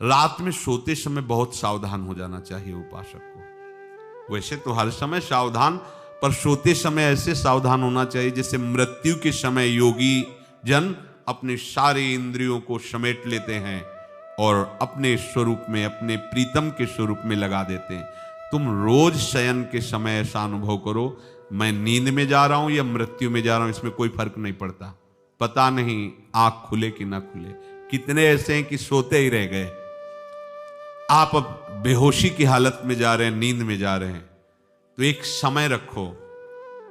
रात में सोते समय बहुत सावधान हो जाना चाहिए उपासक को। वैसे तो हर समय सावधान, पर सोते समय ऐसे सावधान होना चाहिए जैसे मृत्यु के समय योगी जन अपने सारे इंद्रियों को समेट लेते हैं और अपने स्वरूप में, अपने प्रीतम के स्वरूप में लगा देते हैं। तुम रोज शयन के समय ऐसा अनुभव करो, मैं नींद में जा रहा हूं या मृत्यु में जा रहा हूं, इसमें कोई फर्क नहीं पड़ता। पता नहीं आंख खुले कि ना खुले। कितने ऐसे हैं कि सोते ही रह गए। आप अब बेहोशी की हालत में जा रहे हैं, नींद में जा रहे हैं, तो एक समय रखो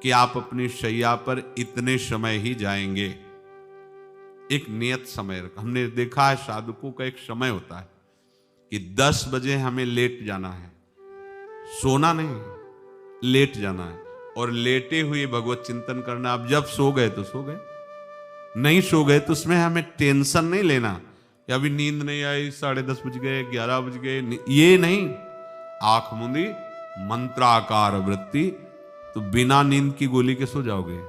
कि आप अपनी शैया पर इतने समय ही जाएंगे। एक नियत समय रखो। हमने देखा है साधकों का एक समय होता है कि 10 बजे हमें लेट जाना है, सोना नहीं, लेट जाना है और लेटे हुए भगवत चिंतन करना। आप जब सो गए तो सो गए, नहीं सो गए तो उसमें हमें टेंशन नहीं लेना कि अभी नींद नहीं आई, 10:30 बज गए, 11 बज गए, ये नहीं। आंख मूंदी, मंत्राकार वृत्ति, तो बिना नींद की गोली के सो जाओगे।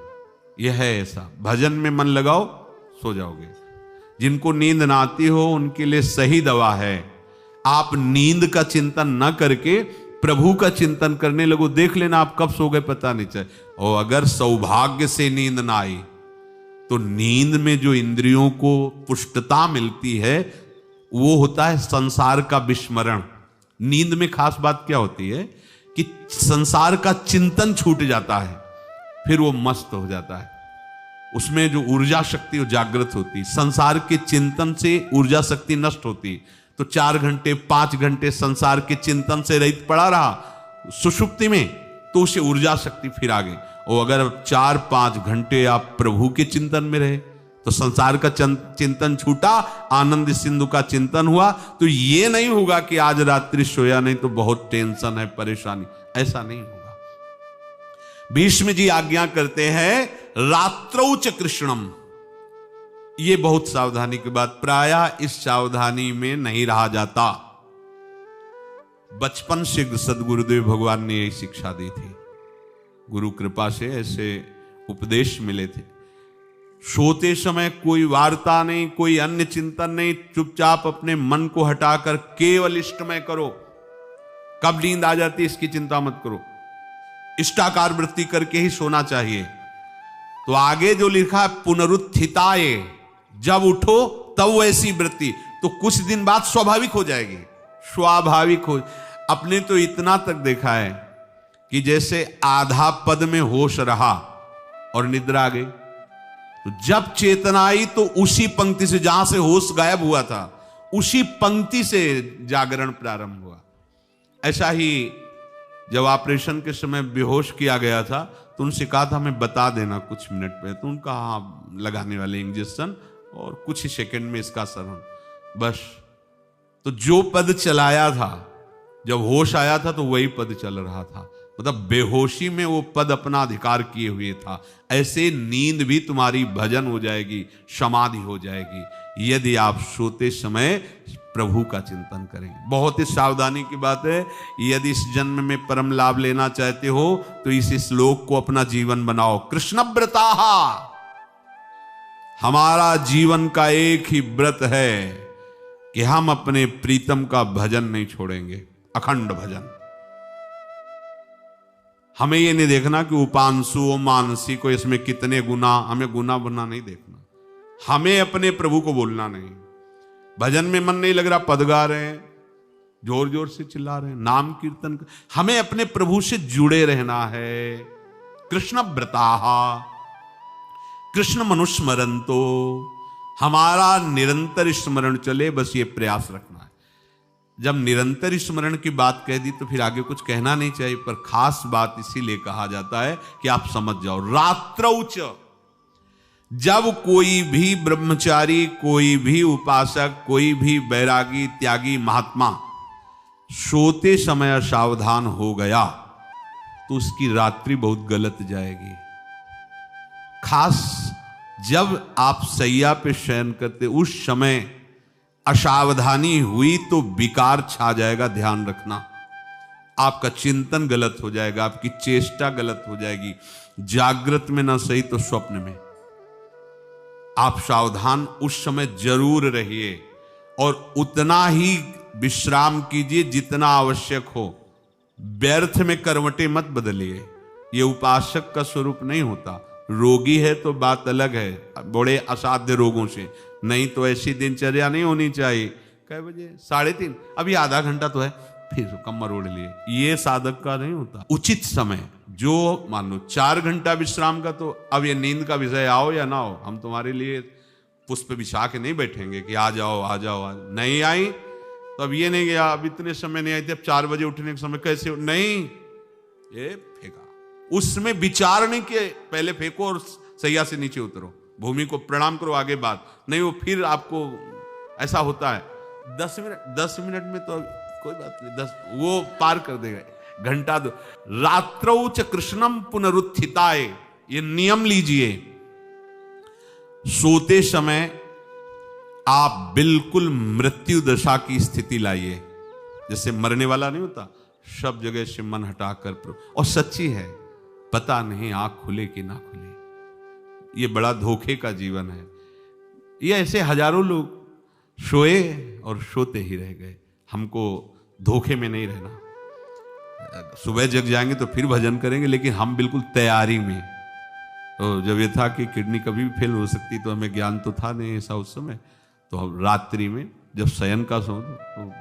यह है ऐसा। भजन में मन लगाओ, सो जाओगे। जिनको नींद ना आती हो उनके लिए सही दवा है, आप नींद का चिंतन न करके प्रभु का चिंतन करने लगो। देख लेना आप कब सो गए पता नहीं चले। और अगर सौभाग्य से नींद ना आई तो नींद में जो इंद्रियों को पुष्टता मिलती है वो होता है संसार का विस्मरण। नींद में खास बात क्या होती है कि संसार का चिंतन छूट जाता है, फिर वो मस्त हो जाता है। उसमें जो ऊर्जा शक्ति वो जागृत होती। संसार के चिंतन से ऊर्जा शक्ति नष्ट होती, तो 4 घंटे 5 घंटे संसार के चिंतन से रहित पड़ा रहा सुषुप्ति में, तो उसे ऊर्जा शक्ति फिर आ गई। और अगर 4-5 घंटे आप प्रभु के चिंतन में रहे तो संसार का चिंतन छूटा, आनंद सिंधु का चिंतन हुआ। तो ये नहीं होगा कि आज रात्रि सोया नहीं तो बहुत टेंशन है, परेशानी, ऐसा नहीं होगा। भीष्म जी आज्ञा करते हैं रात्रौ च कृष्णम। ये बहुत सावधानी की बात, प्रायः इस सावधानी में नहीं रहा जाता। बचपन से सदगुरुदेव भगवान ने यही शिक्षा दी थी, गुरु कृपा से ऐसे उपदेश मिले थे। सोते समय कोई वार्ता नहीं, कोई अन्य चिंतन नहीं, चुपचाप अपने मन को हटाकर केवल इष्टमय करो। कब नींद आ जाती इसकी चिंता मत करो, इष्टाकार वृत्ति करके ही सोना चाहिए। तो आगे जो लिखा है पुनरुत्थिताय, जब उठो तब वैसी वृत्ति, तो कुछ दिन बाद स्वाभाविक हो जाएगी, स्वाभाविक हो। अपने तो इतना तक देखा है कि जैसे आधा पद में होश रहा और निद्रा आ गई, तो जब चेतना आई तो उसी पंक्ति से, जहां से होश गायब हुआ था, उसी पंक्ति से जागरण प्रारंभ हुआ। ऐसा ही जब ऑपरेशन के समय बेहोश किया गया था तो उनसे कहा था हमें बता देना कुछ मिनट पे, तो उनका हाँ लगाने वाले इंजेक्शन और कुछ ही सेकंड में इसका असर, बस। तो जो पद चलाया था, जब होश आया था तो वही पद चल रहा था, मतलब बेहोशी में वो पद अपना अधिकार किए हुए था। ऐसे नींद भी तुम्हारी भजन हो जाएगी, समाधि हो जाएगी, यदि आप सोते समय प्रभु का चिंतन करें। बहुत ही सावधानी की बात है। यदि इस जन्म में परम लाभ लेना चाहते हो तो इस श्लोक को अपना जीवन बनाओ। कृष्णव्रताः, हमारा जीवन का एक ही व्रत है कि हम अपने प्रीतम का भजन नहीं छोड़ेंगे, अखंड भजन। हमें ये नहीं देखना कि उपांशु मानसी को इसमें कितने गुना, हमें गुना बुना नहीं देखना। हमें अपने प्रभु को बोलना नहीं। भजन में मन नहीं लग रहा, पद गा रहे हैं, जोर जोर से चिल्ला रहे हैं, नाम कीर्तन, हमें अपने प्रभु से जुड़े रहना है। कृष्ण व्रताः कृष्ण मनुस्मरन्तो, हमारा निरंतर स्मरण चले, बस ये प्रयास रखना है। जब निरंतर स्मरण की बात कह दी तो फिर आगे कुछ कहना नहीं चाहिए, पर खास बात इसीलिए कहा जाता है कि आप समझ जाओ। रात्रौ च, जब कोई भी ब्रह्मचारी, कोई भी उपासक, कोई भी बैरागी त्यागी महात्मा सोते समय असावधान हो गया तो उसकी रात्रि बहुत गलत जाएगी। खास जब आप सैया पे शयन करते उस समय असावधानी हुई तो विकार छा जाएगा, ध्यान रखना। आपका चिंतन गलत हो जाएगा, आपकी चेष्टा गलत हो जाएगी। जागृत में ना सही तो स्वप्न में। आप सावधान उस समय जरूर रहिए। और उतना ही विश्राम कीजिए जितना आवश्यक हो। व्यर्थ में करवटें मत बदलिए, ये उपासक का स्वरूप नहीं होता। रोगी है तो बात अलग है, बड़े असाध्य रोगों से, नहीं तो ऐसी दिनचर्या नहीं होनी चाहिए। कै बजे? 3:30, अभी आधा घंटा तो है, फिर कमर ओढ़ लिए, ये साधक का नहीं होता। उचित समय, जो मान लो 4 घंटा विश्राम का, तो अब ये नींद का विषय आओ या ना हो, हम तुम्हारे लिए पुष्प बिछा के नहीं बैठेंगे कि आ जाओ आ जाओ आ जाओ। नहीं आई तो अब ये नहीं गया, अब इतने समय नहीं आई थी, अब 4 बजे उठने के समय कैसे नहीं, ये फेंका। उसमें विचार नहीं किए, पहले फेंको और सैया से नीचे उतरो, भूमि को प्रणाम करो, आगे बात नहीं। वो फिर आपको ऐसा होता है 10 मिनट में तो कोई बात नहीं, 10 वो पार कर देगा, घंटा दो। रात्रौ च कृष्णम पुनरुत्थिताय, ये नियम लीजिए। सोते समय आप बिल्कुल मृत्यु दशा की स्थिति लाइए, जैसे मरने वाला नहीं होता, सब जगह से मन हटाकर। और सच्ची है, पता नहीं आंख खुले कि ना खुले, ये बड़ा धोखे का जीवन है। ये ऐसे हजारों लोग सोए और सोते ही रह गए। हमको धोखे में नहीं रहना। सुबह जग जाएंगे तो फिर भजन करेंगे, लेकिन हम बिल्कुल तैयारी में। तो जब ये था कि किडनी कभी भी फेल हो सकती, तो हमें ज्ञान तो था नहीं ऐसा उस समय, तो हम रात्रि में जब शयन का सो, तो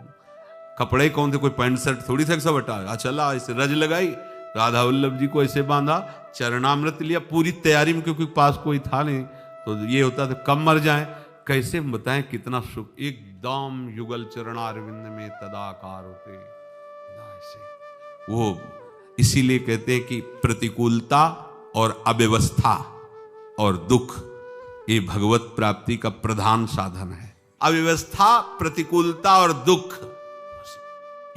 कपड़े कौन थे, कोई पैंट शर्ट थोड़ी था, सब हटा चला, ऐसे रज लगाई, राधा वल्लभ जी को ऐसे बांधा, चरणामृत लिया, पूरी तैयारी में, क्योंकि पास कोई था नहीं। तो ये होता था कब मर जाए, कैसे बताएं कितना सुख, एकदम युगल चरणारविंद में तदाकार होते ऐसे। वो इसीलिए कहते हैं कि प्रतिकूलता और अव्यवस्था और दुख, ये भगवत प्राप्ति का प्रधान साधन है। अव्यवस्था, प्रतिकूलता और दुख,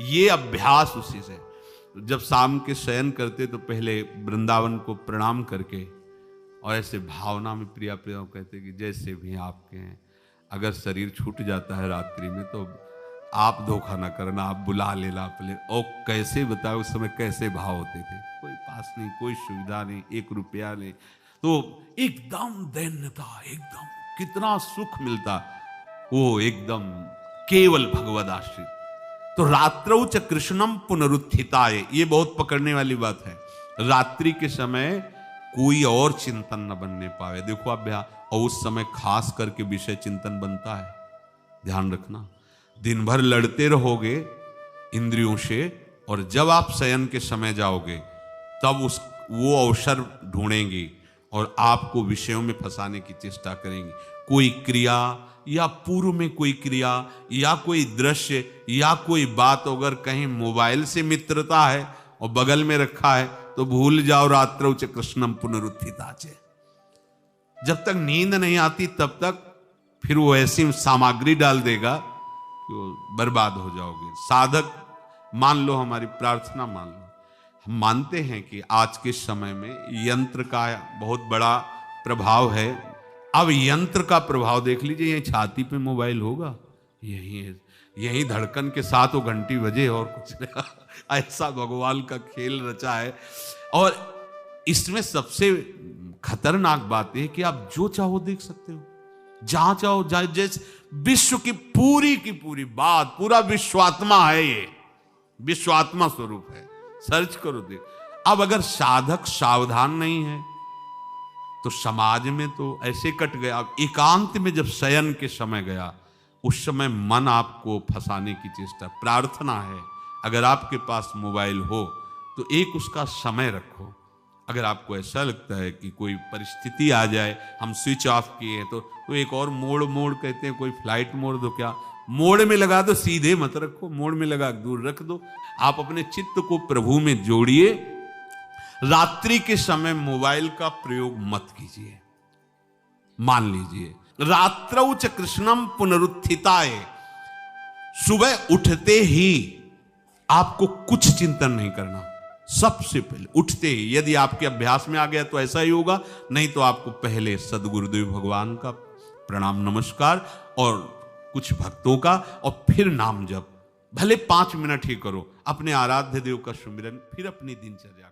ये अभ्यास उसी से। जब शाम के शयन करते तो पहले वृंदावन को प्रणाम करके, और ऐसे भावना में प्रिया प्रिया कहते कि जैसे भी आपके हैं, अगर शरीर छूट जाता है रात्रि में तो आप धोखा ना करना, आप बुला लेना अपने। और कैसे बताओ उस समय कैसे भाव होते थे, कोई पास नहीं, कोई सुविधा नहीं, 1 रुपया नहीं, तो एकदम दैन्यता, एकदम कितना सुख मिलता, वो एकदम केवल भगवद आश्रित। तो रात्रौ च कृष्णम पुनरुत्थिताय, ये बहुत पकड़ने वाली बात है। रात्रि के समय कोई और चिंतन न बनने पावे। देखो अभ्यास, और उस समय खास करके विषय चिंतन बनता है, ध्यान रखना। दिन भर लड़ते रहोगे इंद्रियों से, और जब आप शयन के समय जाओगे तब वो अवसर ढूंढेंगी और आपको विषयों में फंसाने की चेष्टा करेंगी। कोई क्रिया या पूर्व में कोई क्रिया या कोई दृश्य या कोई बात, अगर कहीं मोबाइल से मित्रता है और बगल में रखा है तो भूल जाओ, रात्रौ च कृष्णम पुनरुत्थिताच। जब तक नींद नहीं आती तब तक फिर वो ऐसी सामग्री डाल देगा कि वो बर्बाद हो जाओगे। साधक मान लो, हमारी प्रार्थना मान लो, हम मानते हैं कि आज के समय में यंत्र का बहुत बड़ा प्रभाव है। अब यंत्र का प्रभाव देख लीजिए, यही छाती पे मोबाइल होगा, यही धड़कन के साथ वो घंटी बजे और कुछ नहीं। ऐसा भगवान का खेल रचा है। और इसमें सबसे खतरनाक बात है कि आप जो चाहो देख सकते हो, जहां चाहो, जैसे विश्व की पूरी बात, पूरा विश्वात्मा है, ये विश्वात्मा स्वरूप है, सर्च करो देख। अब अगर साधक सावधान नहीं है तो समाज में तो ऐसे कट गया। अब एकांत में जब शयन के समय गया, उस समय मन आपको फंसाने की चेष्टा। प्रार्थना है, अगर आपके पास मोबाइल हो तो एक उसका समय रखो। अगर आपको ऐसा लगता है कि कोई परिस्थिति आ जाए, हम स्विच ऑफ किए हैं, तो एक और मोड कहते हैं, कोई फ्लाइट मोड दो, क्या मोड में लगा दो, सीधे मत रखो, मोड में लगा दूर रख दो। आप अपने चित्त को प्रभु में जोड़िए। रात्रि के समय मोबाइल का प्रयोग मत कीजिए। मान लीजिए रात्रौ च कृष्णम पुनरुत्थिताय, सुबह उठते ही आपको कुछ चिंतन नहीं करना। सबसे पहले उठते ही, यदि आपके अभ्यास में आ गया तो ऐसा ही होगा, नहीं तो आपको पहले सदगुरुदेव भगवान का प्रणाम नमस्कार और कुछ भक्तों का, और फिर नाम जप, भले 5 मिनट ही करो, अपने आराध्य देव का सुमिरन, फिर अपनी दिनचर्या